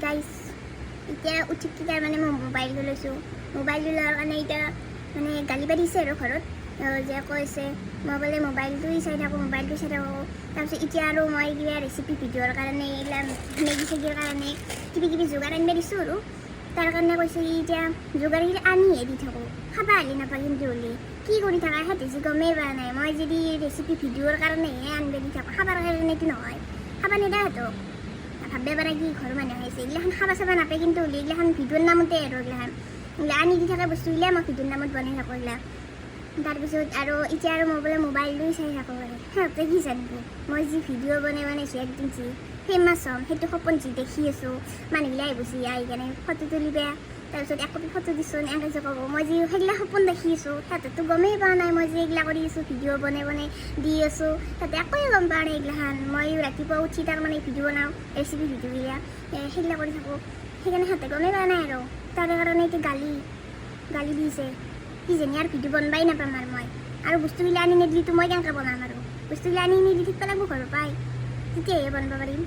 Guys এতিয়া উঠি তাৰ মানে মই মোবাইলটো লৈছোঁ। মোবাইলটো লোৱাৰ কাৰণে এতিয়া মানে গালি পাৰিছে আৰু ঘৰত যে কৈছে মই বোলে মোবাইলটো চাই থাকোঁ তাৰপিছত এতিয়া আৰু মই কিবা ৰেচিপি ভিডিঅ'ৰ কাৰণে এইবিলাক মেগী চেগীৰ কাৰণে কিবি যোগাৰ আনিব দিছোঁ আৰু তাৰ কাৰণে কৈছে এতিয়া যোগাৰগিলা আনিহে দি থাকোঁ, খাবা আহিলে নাপায় কিন্তু হ'লে কি কৰি থাকা সিহঁতে যে গমেই পোৱা নাই। মই যদি ৰেচিপি ভিডিঅ'ৰ কাৰণেহে আনিব দি থাকোঁ, খাবৰ কাৰণেতো নহয়, খাবা নিদা সিহঁতক। ভাবিব পাৰা কি ঘৰৰ মানুহ আহিছে এইগিলাখান খাবা চাবা নাপায় কিন্তু হ'লে এইগিলাখান ভিডিঅ'ৰ নামতে আৰু এইগিলাখান আনি দি থকা বস্তুগিলা মই ভিডিঅ'ৰ নামত বনাই থাকোঁ এইগিলা। তাৰপিছত আৰু এতিয়া আৰু মই বোলে মোবাইলটোৱে চাই থাকোঁ মানে সিহঁতে কি জানিব মই যি ভিডিঅ' বনাইছোঁ একদিন যি ফেমাছ হ'ম সেইটো সপোন যি দেখি আছোঁ। মানুহগিলা আহিবছি আহি কেনে ফটো তুলিবা, তাৰপিছত একপি ফটো দিছোঁ এনেকৈ যে ক'ব মই যি সেইগিলা সপোন দেখি আছোঁ। সিহঁতেতো গমেই পোৱা নাই মই যে এইগিলা কৰি আছোঁ, ভিডিঅ' বনাই দি আছোঁ। সিহঁতে একোৱে গম পোৱা নাই এইগিলাখান। মই ৰাতিপুৱা উঠি তাৰমানে ভিডিঅ' বনাওঁ, ৰেচিপি ভিডিঅ'গিলা সেইগিলা কৰি থাকোঁ। সেইকাৰণে সিহঁতে গমেই পোৱা নাই আৰু তাৰ কাৰণে এতিয়া গালি দিছে কিজানি আৰু ভিডিঅ' বনাবই নাপাম আৰু বস্তুগিলা আনি নিদিলেতো মই কেনেকৈ বনাম আৰু বস্তুগিলা আনি নিদি থাকিব লাগিব ঘৰৰ পৰাই তেতিয়াহে বনাব পাৰিম।